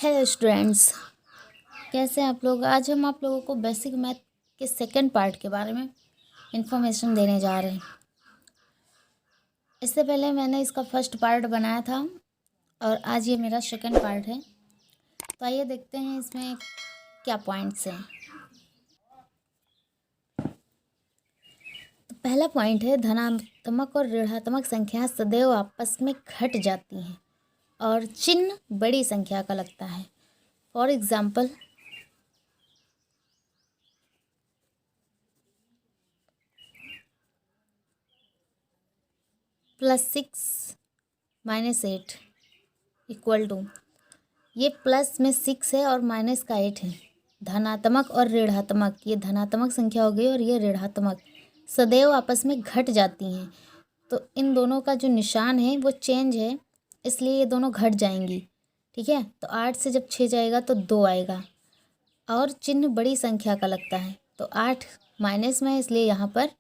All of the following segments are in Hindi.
हेलो स्टूडेंट्स, कैसे हैं आप लोग। आज हम आप लोगों को बेसिक मैथ के सेकंड पार्ट के बारे में इंफॉर्मेशन देने जा रहे हैं। इससे पहले मैंने इसका फर्स्ट पार्ट बनाया था और आज ये मेरा सेकंड पार्ट है। तो आइए देखते हैं इसमें क्या पॉइंट्स हैं। तो पहला पॉइंट है, धनात्मक और ऋणात्मक संख्या सदैव आपस में घट जाती हैं और चिन्ह बड़ी संख्या का लगता है। फॉर एग्जाम्पल, +6 - 8 इक्वल टू, ये प्लस में 6 है और माइनस का 8 है। धनात्मक और ऋणात्मक, ये धनात्मक संख्या हो गई और ये ऋणात्मक, सदैव आपस में घट जाती हैं। तो इन दोनों का जो निशान है वो चेंज है, इसलिए ये दोनों घट जाएंगी। ठीक है, तो 8 से जब 6 जाएगा तो 2 आएगा और चिन्ह बड़ी संख्या का लगता है। तो 8 माइनस में है, इसलिए यहाँ पर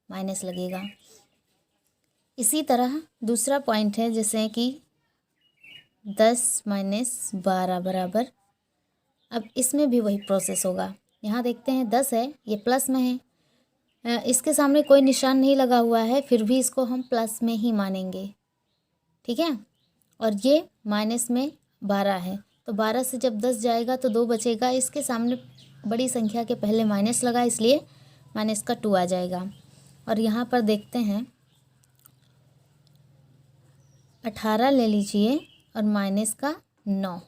माइनस लगेगा। इसी तरह दूसरा पॉइंट है, जैसे कि 10 - 12 बराबर, अब इसमें भी वही प्रोसेस होगा। यहाँ देखते हैं 10 है, ये प्लस में है, इसके सामने कोई निशान नहीं लगा हुआ है, फिर भी इसको हम प्लस में ही मानेंगे। ठीक है, और ये माइनस में 12 है, तो 12 से जब 10 जाएगा तो 2 बचेगा। इसके सामने बड़ी संख्या के पहले माइनस लगा, इसलिए माइनस का 2 आ जाएगा। और यहाँ पर देखते हैं 18 ले लीजिए और माइनस का 9।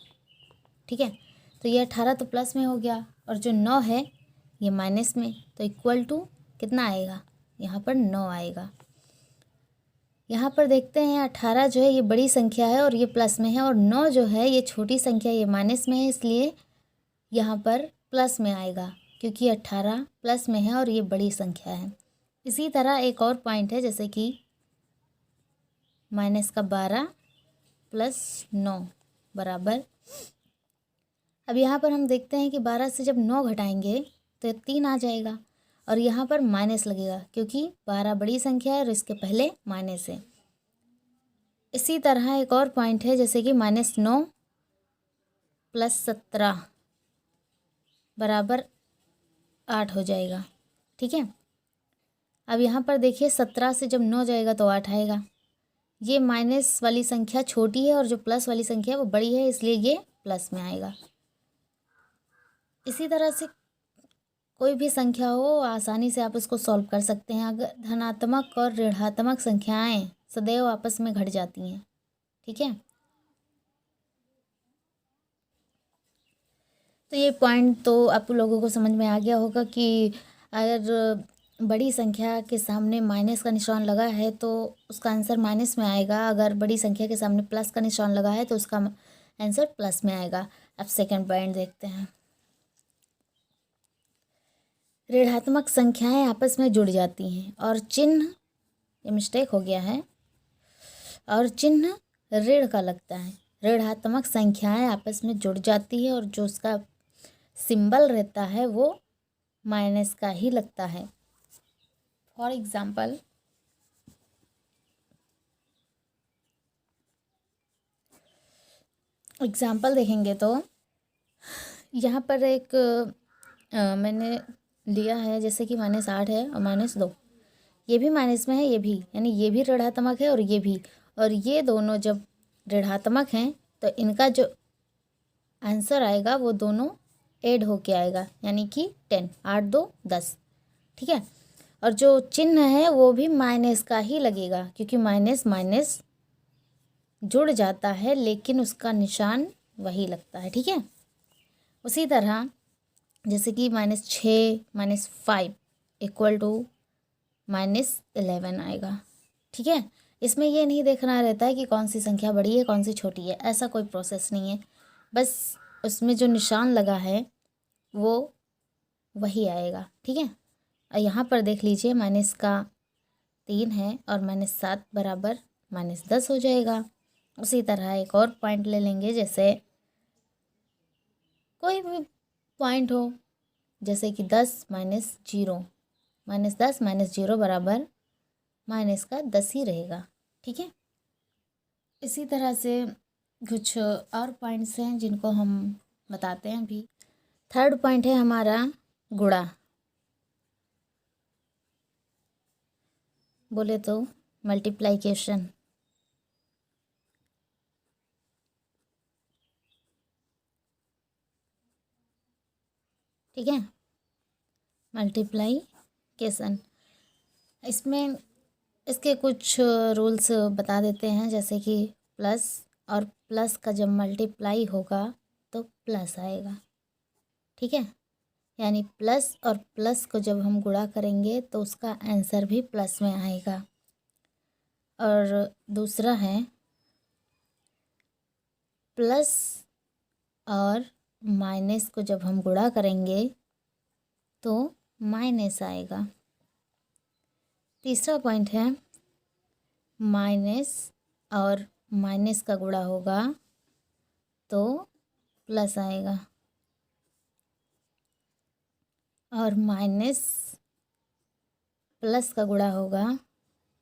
ठीक है, तो ये 18 तो प्लस में हो गया और जो 9 है ये माइनस में, तो इक्वल टू कितना आएगा, यहाँ पर 9 आएगा। यहाँ पर देखते हैं 18 जो है ये बड़ी संख्या है और ये प्लस में है, और 9 जो है ये छोटी संख्या, ये माइनस में है, इसलिए यहाँ पर प्लस में आएगा, क्योंकि 18 प्लस में है और ये बड़ी संख्या है। इसी तरह एक और पॉइंट है, जैसे कि -12 + 9 बराबर, अब यहाँ पर हम देखते हैं कि 12 से जब 9 घटाएंगे तो 3 आ जाएगा और यहाँ पर माइनस लगेगा, क्योंकि 12 बड़ी संख्या है और इसके पहले माइनस है। इसी तरह एक और पॉइंट है, जैसे कि -9 + 17 बराबर 8 हो जाएगा। ठीक है, अब यहाँ पर देखिए 17 से जब 9 जाएगा तो 8 आएगा। ये माइनस वाली संख्या छोटी है और जो प्लस वाली संख्या है वो बड़ी है, इसलिए ये प्लस में आएगा। इसी तरह से कोई भी संख्या हो, आसानी से आप इसको सॉल्व कर सकते हैं अगर धनात्मक और ऋणात्मक संख्याएं सदैव आपस में घट जाती हैं। ठीक है, तो ये पॉइंट तो आप लोगों को समझ में आ गया होगा कि अगर बड़ी संख्या के सामने माइनस का निशान लगा है तो उसका आंसर माइनस में आएगा, अगर बड़ी संख्या के सामने प्लस का निशान लगा है तो उसका आंसर प्लस में आएगा। अब सेकंड पॉइंट देखते हैं, ऋणात्मक संख्याएं आपस में जुड़ जाती हैं और चिन्ह, ये मिस्टेक हो गया है, और चिन्ह ऋण का लगता है। ऋणात्मक संख्याएं आपस में जुड़ जाती है और जो उसका सिंबल रहता है वो माइनस का ही लगता है। फॉर एग्जाम्पल, देखेंगे तो यहाँ पर एक मैंने लिया है, जैसे कि -8 है और -2, ये भी माइनस में है, ये भी, यानी ये भी ऋणात्मक है और ये भी, और ये दोनों जब ऋणात्मक हैं तो इनका जो आंसर आएगा वो दोनों ऐड होके आएगा, यानी कि 10, 8 2 10। ठीक है, और जो चिन्ह है वो भी माइनस का ही लगेगा, क्योंकि माइनस माइनस जुड़ जाता है लेकिन उसका निशान वही लगता है। ठीक है, उसी तरह जैसे कि -6 - 5 इक्वल टू -11 आएगा। ठीक है, इसमें ये नहीं देखना रहता है कि कौन सी संख्या बड़ी है कौन सी छोटी है, ऐसा कोई प्रोसेस नहीं है, बस उसमें जो निशान लगा है वो वही आएगा। ठीक है, और यहाँ पर देख लीजिए माइनस का 3 है और -7 बराबर -10 हो जाएगा। उसी तरह एक और पॉइंट ले लेंगे, जैसे कोई भी पॉइंट हो, जैसे कि 10 - 0, -10 - 0 बराबर माइनस का 10 ही रहेगा। ठीक है, इसी तरह से कुछ और पॉइंट्स हैं जिनको हम बताते हैं अभी। थर्ड पॉइंट है हमारा गुणा, बोले तो मल्टीप्लिकेशन। ठीक है, मल्टीप्लिकेशन। इसमें इसके कुछ रूल्स बता देते हैं, जैसे कि प्लस और प्लस का जब मल्टीप्लाई होगा तो प्लस आएगा। ठीक है, यानी प्लस और प्लस को जब हम गुणा करेंगे तो उसका आंसर भी प्लस में आएगा। और दूसरा है प्लस और माइनस को जब हम गुणा करेंगे तो माइनस आएगा। तीसरा पॉइंट है माइनस और माइनस का गुणा होगा तो प्लस आएगा, और माइनस प्लस का गुणा होगा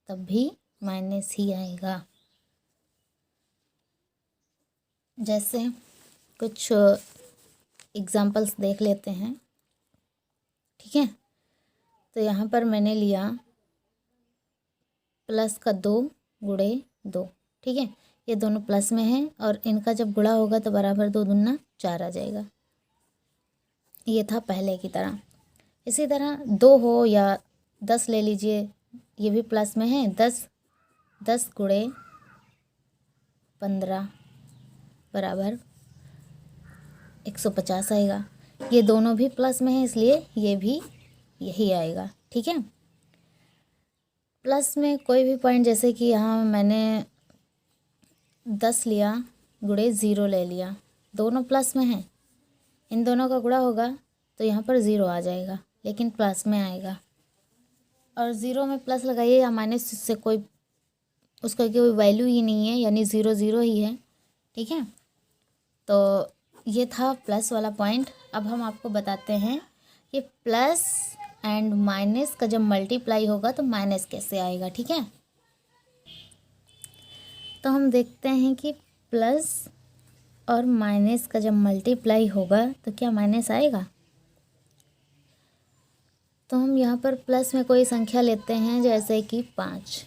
तब भी माइनस ही आएगा। जैसे कुछ एग्जाम्पल्स देख लेते हैं। ठीक है, तो यहाँ पर मैंने लिया प्लस का 2 गुणे 2। ठीक है, ये दोनों प्लस में है और इनका जब गुणा होगा तो बराबर 2 दूना 4 आ जाएगा। ये था पहले की तरह। इसी तरह 2 हो या 10 ले लीजिए, ये भी प्लस में है। 10 गुणे 15 बराबर 150 आएगा। ये दोनों भी प्लस में है, इसलिए ये भी यही आएगा। ठीक है, प्लस में कोई भी पॉइंट, जैसे कि यहाँ मैंने 10 लिया गुणे 0 ले लिया, दोनों प्लस में हैं। इन दोनों का गुणा होगा तो यहाँ पर 0 आ जाएगा, लेकिन प्लस में आएगा। और 0 में प्लस लगाइए या माइनस से कोई उसका कोई वैल्यू ही नहीं है, यानी 0 0 ही है। ठीक है, तो ये था प्लस वाला पॉइंट। अब हम आपको बताते हैं कि प्लस एंड माइनस का जब मल्टीप्लाई होगा तो माइनस कैसे आएगा। ठीक है, तो हम देखते हैं कि प्लस और माइनस का जब मल्टीप्लाई होगा तो क्या माइनस आएगा। तो हम यहाँ पर प्लस में कोई संख्या लेते हैं, जैसे कि 5,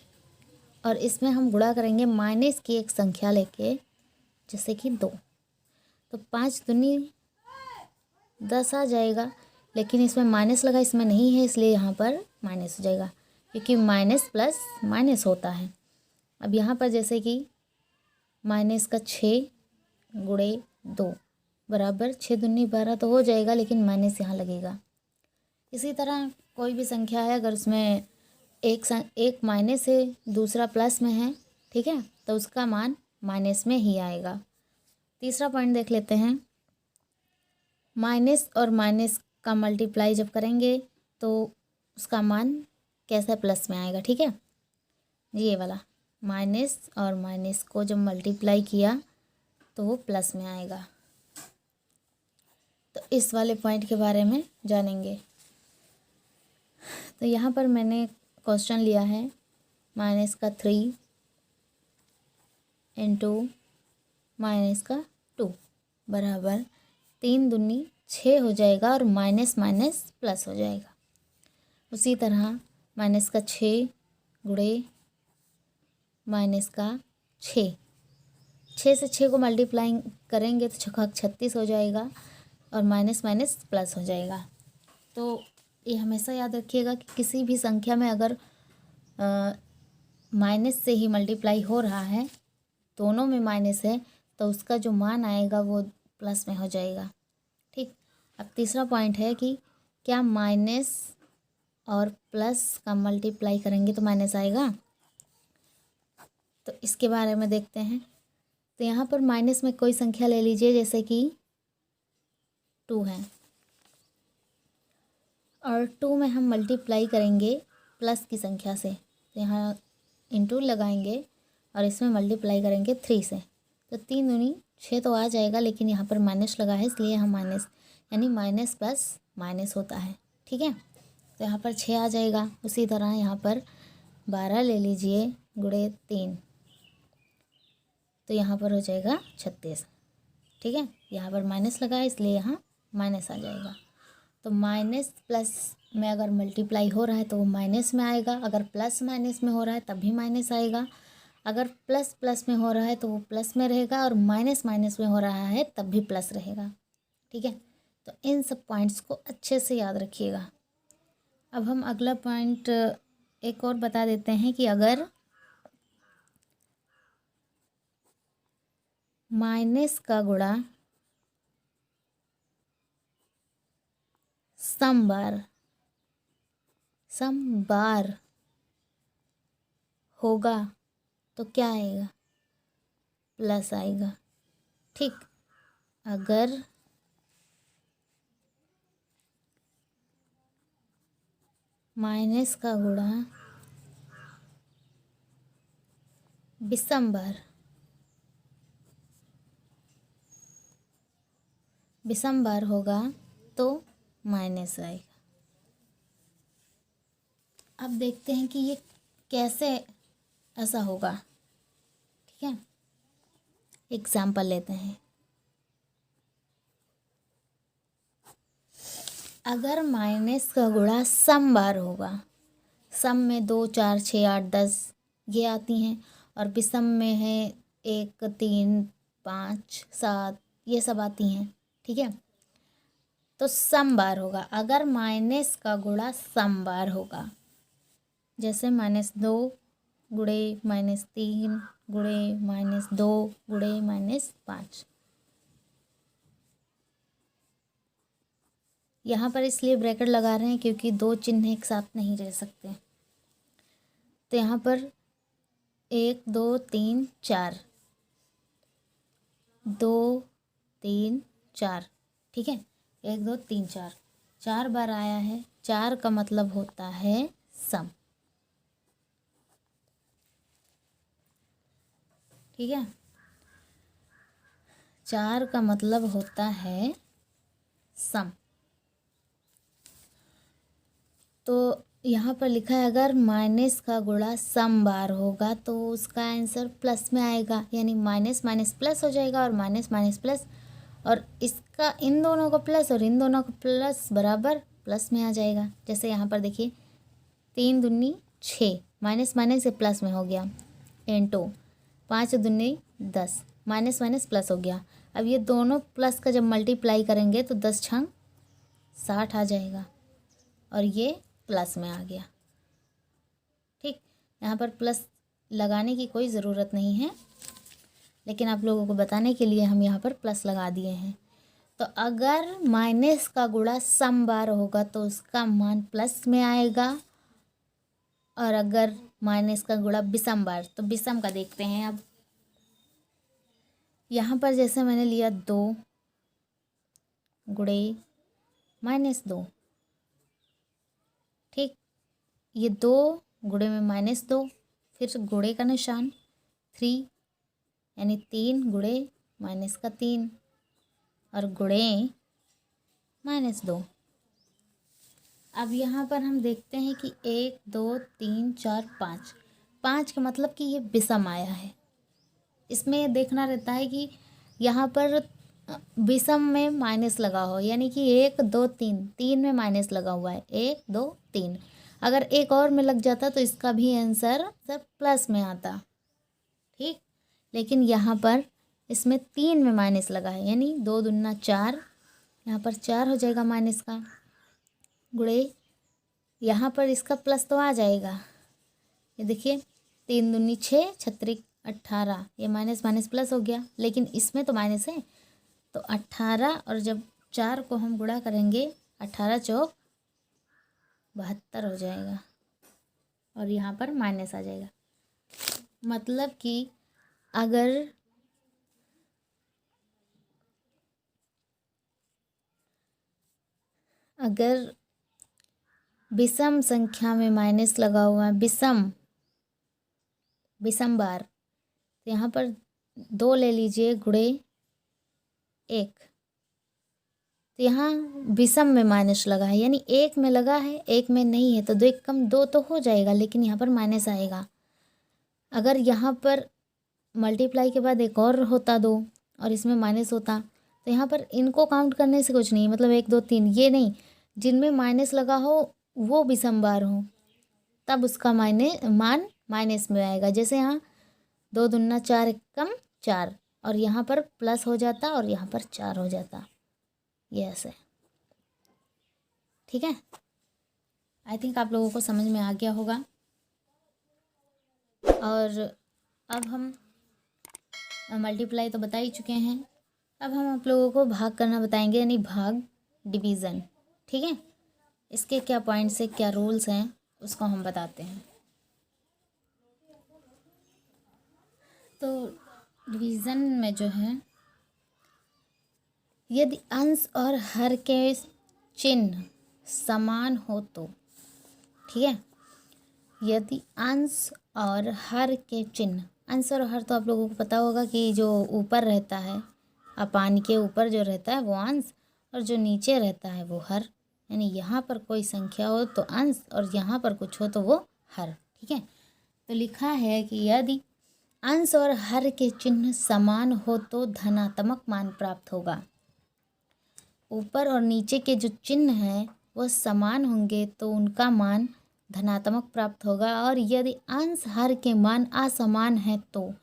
और इसमें हम गुणा करेंगे माइनस की एक संख्या लेके, जैसे कि 2। तो 5 दूनी 10 आ जाएगा, लेकिन इसमें माइनस लगा, इसमें नहीं है, इसलिए यहाँ पर माइनस हो जाएगा, क्योंकि माइनस प्लस माइनस होता है। अब यहाँ पर जैसे कि माइनस का 6 गुणे 2 बराबर 6 दूनी 12 तो हो जाएगा, लेकिन माइनस यहाँ लगेगा। इसी तरह कोई भी संख्या है, अगर उसमें एक माइनस है दूसरा प्लस में है, ठीक है, तो उसका मान माइनस में ही आएगा। तीसरा पॉइंट देख लेते हैं। माइनस और माइनस का मल्टीप्लाई जब करेंगे तो उसका मान कैसे प्लस में आएगा। ठीक है, ये वाला माइनस और माइनस को जब मल्टीप्लाई किया तो वो प्लस में आएगा। तो इस वाले पॉइंट के बारे में जानेंगे। तो यहाँ पर मैंने क्वेश्चन लिया है माइनस का 3 इंटू माइनस का 2 बराबर 3 दूनी 6 हो जाएगा, और माइनस माइनस प्लस हो जाएगा। उसी तरह माइनस का 6 गुणे माइनस का 6 से 6 को मल्टीप्लाई करेंगे तो 6 36 हो जाएगा, और माइनस माइनस प्लस हो जाएगा। तो ये हमेशा याद रखिएगा कि किसी भी संख्या में अगर माइनस से ही मल्टीप्लाई हो रहा है, दोनों में माइनस है, तो उसका जो मान आएगा वो प्लस में हो जाएगा। ठीक, अब तीसरा पॉइंट है कि क्या माइनस और प्लस का मल्टीप्लाई करेंगे तो माइनस आएगा। तो इसके बारे में देखते हैं। तो यहाँ पर माइनस में कोई संख्या ले लीजिए, जैसे कि 2 है, और 2 में हम मल्टीप्लाई करेंगे प्लस की संख्या से, तो यहाँ इंटू लगाएंगे और इसमें मल्टीप्लाई करेंगे 3 से, तो 3 दूनी 6 तो आ जाएगा, लेकिन यहाँ पर माइनस लगा है, इसलिए हम माइनस, यानी माइनस प्लस माइनस होता है। ठीक है, तो यहाँ पर 6 आ जाएगा। उसी तरह यहाँ पर 12 ले लीजिए गुणे 3, तो यहाँ पर हो जाएगा 36। ठीक है, यहाँ पर माइनस लगा है इसलिए यहाँ माइनस आ जाएगा। तो माइनस प्लस में अगर मल्टीप्लाई हो रहा है तो वो माइनस में आएगा, अगर प्लस माइनस में हो रहा है तब भी माइनस आएगा, अगर प्लस प्लस में हो रहा है तो वो प्लस में रहेगा, और माइनस माइनस में हो रहा है तब भी प्लस रहेगा। ठीक है, तो इन सब पॉइंट्स को अच्छे से याद रखिएगा। अब हम अगला पॉइंट एक और बता देते हैं कि अगर माइनस का गुणा सम बार होगा तो क्या आएगा? प्लस आएगा। ठीक, अगर माइनस का गुणा विषम बार होगा तो माइनस आएगा। अब देखते हैं कि ये कैसे ऐसा होगा। ठीक है, एग्जाम्पल लेते हैं। अगर माइनस का गुणा सम बार होगा, सम में 2 4 6 8 10 ये आती हैं, और विषम में है 1 3 5 7 ये सब आती हैं। ठीक है, तो सम बार होगा। अगर माइनस का गुणा सम बार होगा, जैसे -2 गुणे -3 गुणे -2 गुणे -5, यहाँ पर इसलिए ब्रैकेट लगा रहे हैं क्योंकि दो चिन्ह एक साथ नहीं रह सकते। तो यहाँ पर 1 2 3 4 2 3 4, ठीक है, 1 2 3 4 4 बार आया है। 4 का मतलब होता है सम। ठीक है, 4 का मतलब होता है सम। तो यहाँ पर लिखा है अगर माइनस का गुणा सम बार होगा तो उसका आंसर प्लस में आएगा, यानी माइनस माइनस प्लस हो जाएगा और माइनस माइनस प्लस, और इसका इन दोनों का प्लस और इन दोनों का प्लस बराबर प्लस में आ जाएगा। जैसे यहाँ पर देखिए 3 दूनी 6, माइनस माइनस से प्लस में हो गया, इंटू 5 दूनी 10, माइनस माइनस प्लस हो गया। अब ये दोनों प्लस का जब मल्टीप्लाई करेंगे तो 10 छंग 60 आ जाएगा, और ये प्लस में आ गया। ठीक, यहाँ पर प्लस लगाने की कोई ज़रूरत नहीं है, लेकिन आप लोगों को बताने के लिए हम यहाँ पर प्लस लगा दिए हैं। तो अगर माइनस का गुणा सम बार होगा तो उसका मान प्लस में आएगा, और अगर माइनस का गुणा विषम बार तो विषम का देखते हैं। अब यहाँ पर जैसे मैंने लिया 2 गुणे -2, ठीक, ये 2 गुणे में -2, फिर गुणे का निशान 3, यानी 3 गुणे माइनस का 3 और गुणे -2। अब यहाँ पर हम देखते हैं कि 1 2 3 4 5, 5 का मतलब कि ये विषम आया है। इसमें ये देखना रहता है कि यहाँ पर विषम में माइनस लगा हो, यानी कि 1 2 3, 3 में माइनस लगा हुआ है, 1 2 3। अगर एक और में लग जाता तो इसका भी आंसर सब प्लस में आता। ठीक, लेकिन यहाँ पर इसमें 3 में माइनस लगा है, यानी 2 दूना 4, यहाँ पर 4 हो जाएगा माइनस का, गुणे यहाँ पर इसका प्लस तो आ जाएगा। ये देखिए 3 दूनी 6, 6 18, ये माइनस माइनस प्लस हो गया, लेकिन इसमें तो माइनस है, तो 18, और जब 4 को हम गुणा करेंगे 18 चौक 72 हो जाएगा, और यहाँ पर माइनस आ जाएगा। मतलब कि अगर विषम संख्या में माइनस लगा हुआ है, विषम बार, तो यहाँ पर 2 ले लीजिए गुणे 1, तो यहाँ विषम में माइनस लगा है, यानी 1 में लगा है 1 में नहीं है, तो 2 1 कम 2 तो हो जाएगा, लेकिन यहाँ पर माइनस आएगा। अगर यहाँ पर मल्टीप्लाई के बाद एक और होता 2 और इसमें माइनस होता, तो यहाँ पर इनको काउंट करने से कुछ नहीं, मतलब 1 2 3 ये नहीं, जिनमें माइनस लगा हो वो विषम बार हो तब उसका मान माइनस में आएगा। जैसे यहाँ 2 दूना 4 एकम 4 और यहाँ पर प्लस हो जाता और यहाँ पर 4 हो जाता, ये ऐसे। ठीक है, आई थिंक आप लोगों को समझ में आ गया होगा। और अब हम मल्टीप्लाई तो बता ही चुके हैं, अब हम आप लोगों को भाग करना बताएंगे, यानी भाग डिवीज़न। ठीक है, इसके क्या पॉइंट्स है, क्या रूल्स हैं, उसको हम बताते हैं। तो डिवीज़न में जो है, यदि अंश और हर के चिन्ह समान हो तो, ठीक है, यदि अंश और हर के चिन्ह, अंश और हर तो आप लोगों को पता होगा कि जो ऊपर रहता है अपान के ऊपर जो रहता है वो अंश और जो नीचे रहता है वो हर, यानी यहाँ पर कोई संख्या हो तो अंश और यहाँ पर कुछ हो तो वो हर। ठीक है, तो लिखा है कि यदि अंश और हर के चिन्ह समान हो तो धनात्मक मान प्राप्त होगा। ऊपर और नीचे के जो चिन्ह हैं वो समान होंगे तो उनका मान धनात्मक प्राप्त होगा, और यदि अंश हर के मान असमान है तो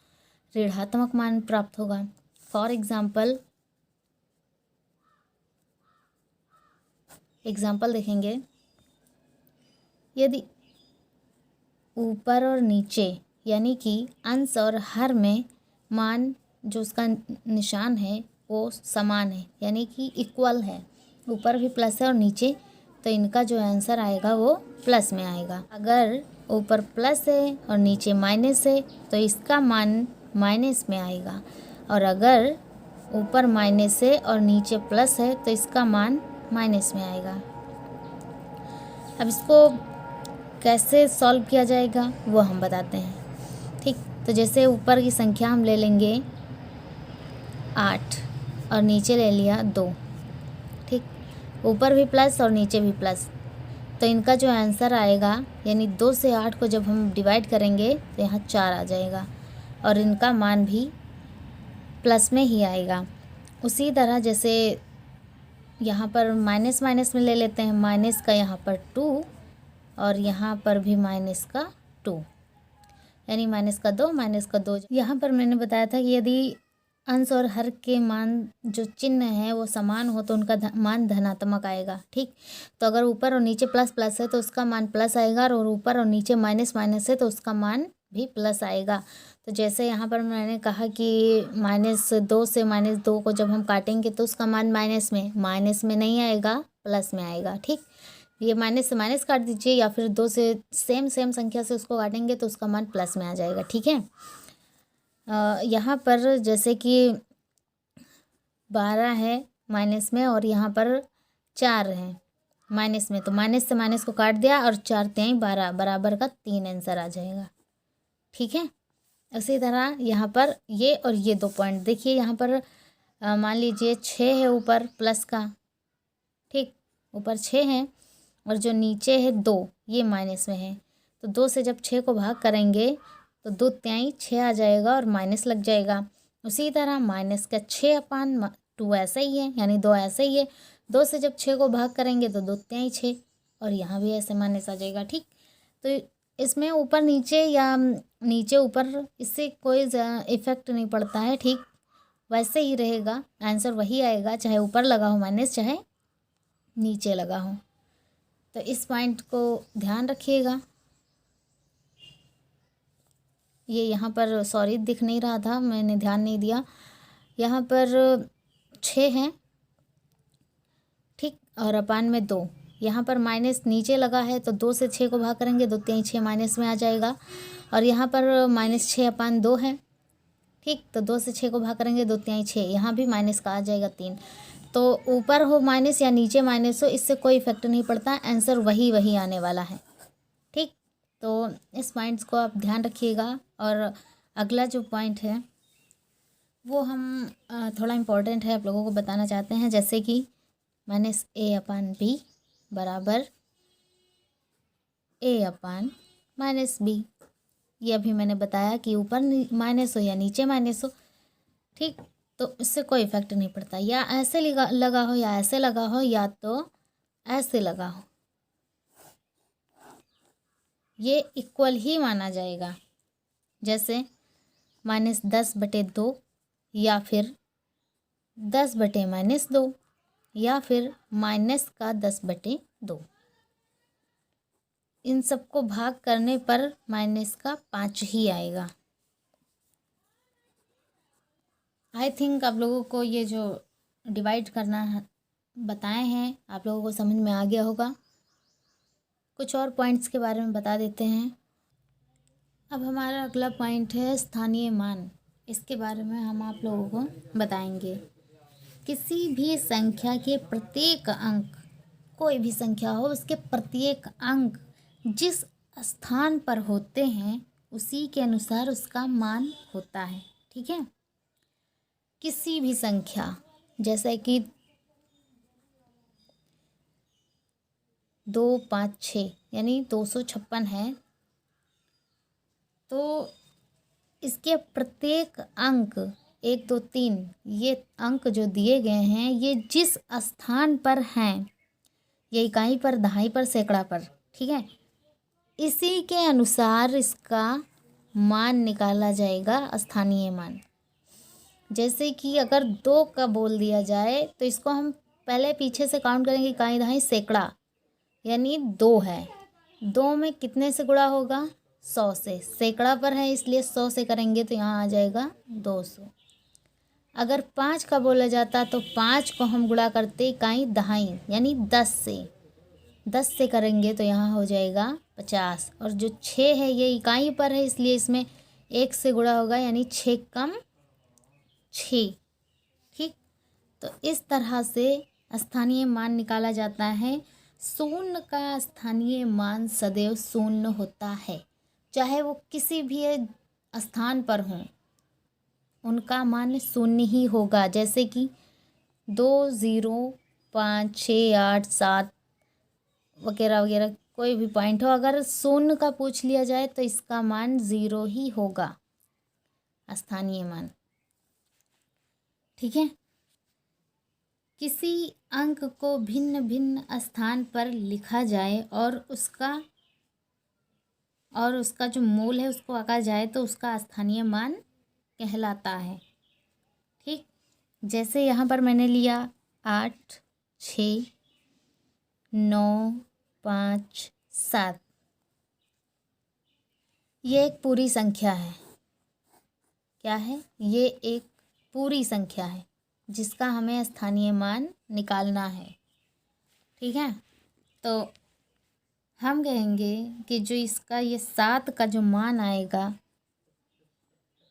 ऋणात्मक मान प्राप्त होगा। फॉर एग्जाम्पल देखेंगे, यदि ऊपर और नीचे यानी कि अंश और हर में मान जो उसका निशान है वो समान है, यानी कि इक्वल है, ऊपर भी प्लस है और नीचे, तो इनका जो आंसर आएगा वो प्लस में आएगा। अगर ऊपर प्लस है और नीचे माइनस है तो इसका मान माइनस में आएगा, और अगर ऊपर माइनस है और नीचे प्लस है तो इसका मान माइनस में आएगा। अब इसको कैसे सॉल्व किया जाएगा वो हम बताते हैं। ठीक, तो जैसे ऊपर की संख्या हम ले लेंगे 8 और नीचे ले लिया 2। ठीक, ऊपर भी प्लस और नीचे भी प्लस, तो इनका जो आंसर आएगा, यानी 2 से 8 को जब हम डिवाइड करेंगे तो यहाँ 4 आ जाएगा और इनका मान भी प्लस में ही आएगा। उसी तरह जैसे यहाँ पर माइनस माइनस में ले लेते हैं, माइनस का यहाँ पर 2 और यहाँ पर भी माइनस का 2, यानी माइनस का 2 माइनस का 2। यहाँ पर मैंने बताया था कि यदि अंश और हर के मान जो चिन्ह है वो समान हो तो उनका मान धनात्मक आएगा। ठीक, तो अगर ऊपर और नीचे प्लस प्लस है तो उसका मान प्लस आएगा, और ऊपर और नीचे माइनस माइनस है तो उसका मान भी प्लस आएगा। तो जैसे यहाँ पर मैंने कहा कि -2 से -2 को जब हम काटेंगे तो उसका मान माइनस में नहीं आएगा, प्लस में आएगा। ठीक, ये माइनस से माइनस काट दीजिए, या फिर 2 से सेम संख्या से उसको काटेंगे तो उसका मान प्लस में आ जाएगा। ठीक है, यहाँ पर जैसे कि 12 है माइनस में और यहाँ पर 4 है माइनस में, तो माइनस से माइनस को काट दिया और 4 3 12 बराबर का 3 आंसर आ जाएगा। ठीक है, इसी तरह यहाँ पर ये और ये 2 पॉइंट देखिए, यहाँ पर मान लीजिए 6 है ऊपर प्लस का। ठीक, ऊपर 6 है और जो नीचे है 2, ये माइनस में है, तो 2 से जब 6 को भाग करेंगे तो 2 तिहाई 6 आ जाएगा और माइनस लग जाएगा। उसी तरह माइनस का 6/2 ऐसा ही है, यानी 2 ऐसा ही है, 2 से जब 6 को भाग करेंगे तो 2 तिहाई 6 और यहाँ भी ऐसे माइनस आ जाएगा। ठीक, तो इसमें ऊपर नीचे या नीचे ऊपर इससे कोई इफेक्ट नहीं पड़ता है। ठीक, वैसे ही रहेगा, आंसर वही आएगा, चाहे ऊपर लगा हो माइनस चाहे नीचे लगा हो। तो इस पॉइंट को ध्यान रखिएगा। ये यहाँ पर सॉरी दिख नहीं रहा था, मैंने ध्यान नहीं दिया। यहाँ पर 6 है, ठीक, और अपान में 2, यहाँ पर माइनस नीचे लगा है तो 2 से 6 को भाग करेंगे 2 तिहाई 6 माइनस में आ जाएगा, और यहाँ पर -6/2 है। ठीक, तो 2 से 6 को भाग करेंगे 2 तिहाई 6, यहाँ भी माइनस का आ जाएगा 3। तो ऊपर हो माइनस या नीचे माइनस हो, इससे कोई इफेक्ट नहीं पड़ता, आंसर वही आने वाला है। ठीक, तो इस पॉइंट्स को आप ध्यान रखिएगा। और अगला जो पॉइंट है वो हम थोड़ा इम्पोर्टेंट है, आप लोगों को बताना चाहते हैं, जैसे कि -a/b बराबर a/-b। ये अभी मैंने बताया कि ऊपर माइनस हो या नीचे माइनस हो, ठीक, तो इससे कोई इफेक्ट नहीं पड़ता। या ऐसे लगा हो या ऐसे लगा हो या तो ऐसे लगा हो, ये इक्वल ही माना जाएगा। जैसे -10/2 या फिर 10/-2 या फिर -10/2। इन सबको भाग करने पर -5 ही आएगा। आई थिंक आप लोगों को ये जो डिवाइड करना बताए हैं आप लोगों को समझ में आ गया होगा। कुछ और पॉइंट्स के बारे में बता देते हैं। अब हमारा अगला पॉइंट है स्थानीय मान। इसके बारे में हम आप लोगों को बताएंगे। किसी भी संख्या के प्रत्येक अंक, कोई भी संख्या हो उसके प्रत्येक अंक जिस स्थान पर होते हैं उसी के अनुसार उसका मान होता है। ठीक है, किसी भी संख्या जैसे कि 2, 5, 6 यानी 256 है, तो इसके प्रत्येक अंक 1, 2, 3 ये अंक जो दिए गए हैं ये जिस स्थान पर हैं, ये इकाई पर, दहाई पर, सैकड़ा पर, ठीक है, इसी के अनुसार इसका मान निकाला जाएगा, स्थानीय मान। जैसे कि अगर 2 का बोल दिया जाए तो इसको हम पहले पीछे से काउंट करेंगे, इकाई, दहाई, सैकड़ा, यानी 2 है। 2 में कितने से गुणा होगा? 100 से। सैकड़ा पर है इसलिए 100 से करेंगे तो यहाँ आ जाएगा 200। अगर 5 का बोला जाता तो 5 को हम गुणा करते इकाई, दहाई यानी 10 से। 10 से करेंगे तो यहाँ हो जाएगा 50। और जो 6 है ये इकाई पर है इसलिए इसमें 1 से गुणा होगा यानी 6 कम 6। ठीक, तो इस तरह से स्थानीय मान निकाला जाता है। शून्य का स्थानीय मान सदैव शून्य होता है, चाहे वो किसी भी स्थान पर हों, उनका मान शून्य ही होगा। जैसे कि 2, 0, 5, 6, 8, 7 वगैरह वगैरह कोई भी पॉइंट हो, अगर शून्य का पूछ लिया जाए तो इसका मान 0 ही होगा, स्थानीय मान। ठीक है, किसी अंक को भिन्न भिन्न स्थान पर लिखा जाए और उसका जो मूल है उसको आंका जाए तो उसका स्थानीय मान कहलाता है। ठीक, जैसे यहाँ पर मैंने लिया 8, 6, 9, 5, 7, ये एक पूरी संख्या है। क्या है? ये एक पूरी संख्या है जिसका हमें स्थानीय मान निकालना है। ठीक है, तो हम कहेंगे कि जो इसका ये 7 का जो मान आएगा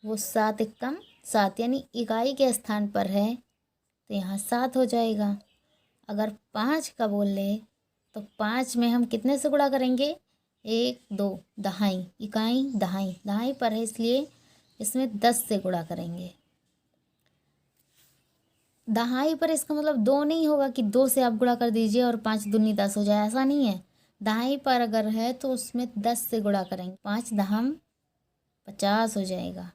वो 7 एकम 7 यानी इकाई के स्थान पर है तो यहाँ 7 हो जाएगा। अगर 5 का बोल ले तो 5 में हम कितने से गुणा करेंगे? 1, 2, दहाई, इकाई, दहाई, दहाई पर है इसलिए इसमें 10 से गुणा करेंगे। दहाई पर इसका मतलब 2 नहीं होगा कि 2 से आप गुणा कर दीजिए और 5 दूनी 10 हो जाए, ऐसा नहीं है। दहाई पर अगर है तो उसमें 10 से गुणा करेंगे, 5 दहम 50 हो जाएगा।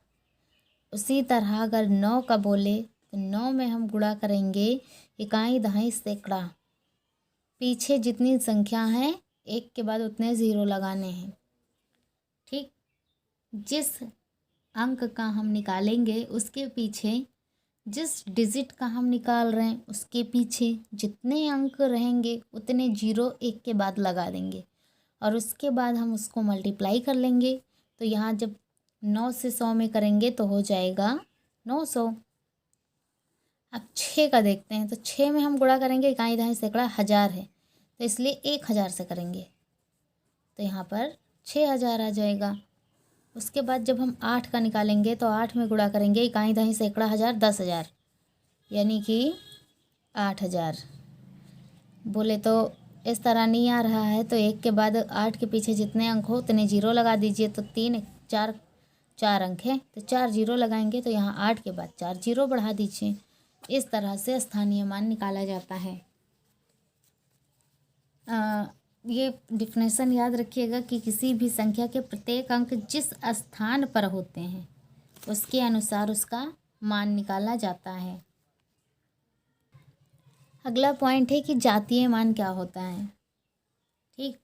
उसी तरह अगर 9 का बोले तो 9 में हम गुणा करेंगे इकाई, दहाई, सैकड़ा, पीछे जितनी संख्या है एक के बाद उतने 0 लगाने हैं। ठीक, जिस अंक का हम निकालेंगे उसके पीछे, जिस डिजिट का हम निकाल रहे हैं उसके पीछे जितने अंक रहेंगे उतने 0 एक के बाद लगा देंगे और उसके बाद हम उसको मल्टीप्लाई कर लेंगे। तो यहाँ जब 9 से 100 में करेंगे तो हो जाएगा 900। अब 6 का देखते हैं तो 6 में हम गुणा करेंगे, इकाई, दहाई, सैकड़ा, 1000 है तो इसलिए 1000 से करेंगे तो यहाँ पर 6000 आ जाएगा। उसके बाद जब हम 8 का निकालेंगे तो 8 में गुणा करेंगे, इकाई, दहाई, सैकड़ा, 1000, 10,000 यानी कि 8000। बोले तो इस तरह नहीं आ रहा है तो 1 के बाद 8 के पीछे जितने अंक हो उतने 0 लगा दीजिए। तो 3, 4 अंक है तो 4 0 लगाएंगे तो यहाँ 8 के बाद 4 0 बढ़ा दीजिए। इस तरह से स्थानीय मान निकाला जाता है। ये डिफिनेशन याद रखिएगा कि किसी भी संख्या के प्रत्येक अंक जिस स्थान पर होते हैं उसके अनुसार उसका मान निकाला जाता है। अगला पॉइंट है कि जातीय मान क्या होता है। ठीक,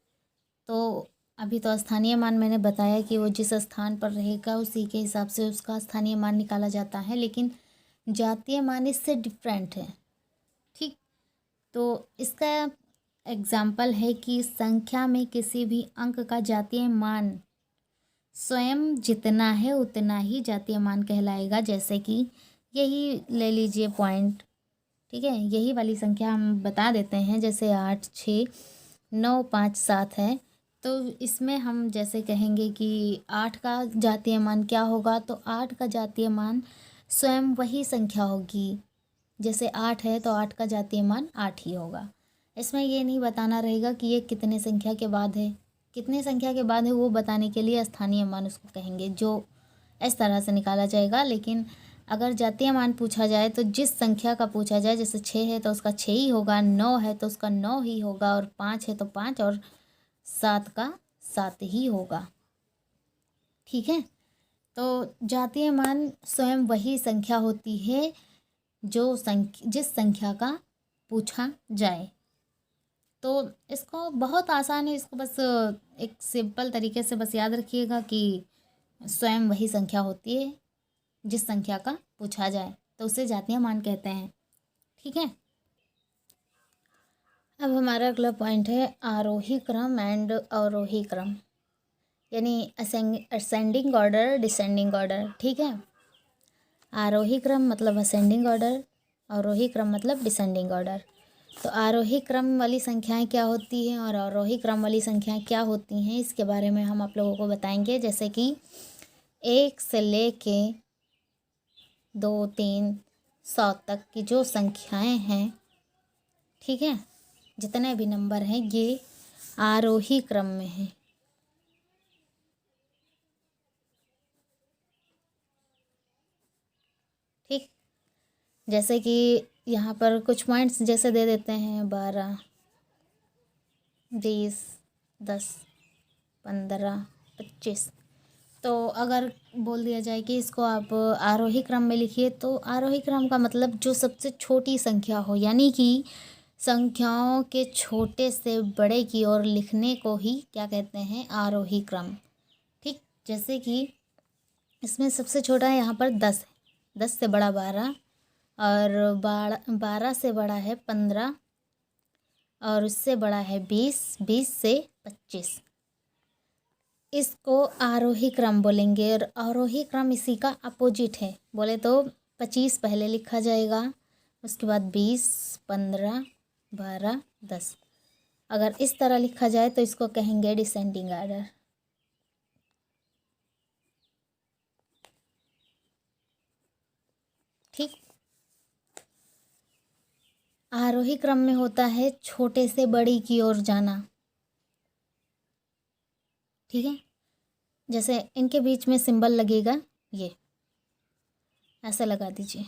तो अभी तो स्थानीय मान मैंने बताया कि वो जिस स्थान पर रहेगा उसी के हिसाब से उसका स्थानीय मान निकाला जाता है, लेकिन जातीय मान इससे डिफरेंट है। ठीक, तो इसका एग्जाम्पल है कि संख्या में किसी भी अंक का जातीय मान स्वयं जितना है उतना ही जातीय मान कहलाएगा। जैसे कि यही ले लीजिए पॉइंट, ठीक है, यही वाली संख्या हम बता देते हैं, जैसे 8 6 9 5 7 है। तो इसमें हम जैसे कहेंगे कि 8 का जातीय मान क्या होगा, तो 8 का जातीय मान स्वयं वही संख्या होगी। जैसे 8 है तो 8 का जातीय मान 8 ही होगा। इसमें ये नहीं बताना रहेगा कि ये कितने संख्या के बाद है, कितने संख्या के बाद है वो बताने के लिए स्थानीय मान उसको कहेंगे, जो इस तरह से निकाला जाएगा। लेकिन अगर जातीय मान पूछा जाए तो जिस संख्या का पूछा जाए, जैसे 6 है तो उसका 6 ही होगा, 9 है तो उसका 9 ही होगा, और 5 है तो 5, और 7 का 7 ही होगा। ठीक है, तो जातीय मान स्वयं वही संख्या होती है जो जिस संख्या का पूछा जाए। तो इसको बहुत आसान है, इसको बस एक सिंपल तरीके से बस याद रखिएगा कि स्वयं वही संख्या होती है जिस संख्या का पूछा जाए, तो उसे जातीय मान कहते हैं। ठीक है, अब हमारा अगला पॉइंट है आरोही क्रम एंड अवरोही क्रम, यानी असेंडिंग ऑर्डर, डिसेंडिंग ऑर्डर। ठीक है, आरोही क्रम मतलब असेंडिंग ऑर्डर, अवरोही क्रम मतलब डिसेंडिंग ऑर्डर। तो आरोही क्रम वाली संख्याएं क्या होती हैं और अवरोही क्रम वाली संख्याएं क्या होती हैं, इसके बारे में हम आप लोगों को बताएंगे। जैसे कि 1 से लेके 2 3 100 तक की जो संख्याएं हैं, ठीक है, जितने भी नंबर हैं ये आरोही क्रम में हैं। ठीक, जैसे कि यहाँ पर कुछ पॉइंट्स जैसे दे देते हैं 12 20 10 15 25। तो अगर बोल दिया जाए कि इसको आप आरोही क्रम में लिखिए, तो आरोही क्रम का मतलब जो सबसे छोटी संख्या हो, यानी कि संख्याओं के छोटे से बड़े की ओर लिखने को ही क्या कहते हैं, आरोही क्रम। ठीक, जैसे कि इसमें सबसे छोटा है यहाँ पर 10 है, 10 से बड़ा 12, और 12 से बड़ा है 15, और उससे बड़ा है 20, 20 से 25। इसको आरोही क्रम बोलेंगे। और आरोही क्रम इसी का अपोजिट है, बोले तो 25 पहले लिखा जाएगा, उसके बाद 20, 15, 12, 10। अगर इस तरह लिखा जाए तो इसको कहेंगे डिसेंडिंग ऑर्डर। ठीक, आरोही क्रम में होता है छोटे से बड़ी की ओर जाना। ठीक है, जैसे इनके बीच में सिंबल लगेगा, ये ऐसे लगा दीजिए,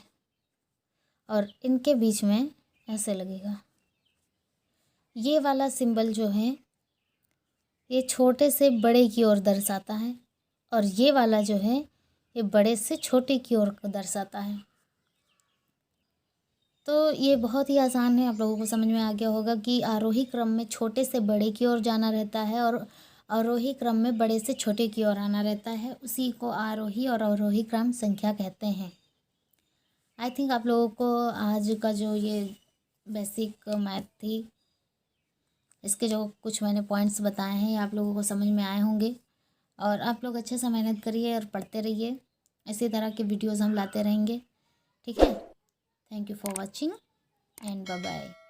और इनके बीच में ऐसे लगेगा। ये वाला सिंबल जो है ये छोटे से बड़े की ओर दर्शाता है, और ये वाला जो है ये बड़े से छोटे की ओर दर्शाता है। तो ये बहुत ही आसान है, आप लोगों को समझ में आ गया होगा कि आरोही क्रम में छोटे से बड़े की ओर जाना रहता है, और अवरोही क्रम में बड़े से छोटे की ओर आना रहता है। उसी को आरोही और अवरोही क्रम संख्या कहते हैं। आई थिंक आप लोगों को आज का जो ये बेसिक मैथ थी, इसके जो कुछ मैंने पॉइंट्स बताए हैं, आप लोगों को समझ में आए होंगे। और आप लोग अच्छे से मेहनत करिए और पढ़ते रहिए, इसी तरह के वीडियोज़ हम लाते रहेंगे। ठीक है, thank you for watching and bye bye.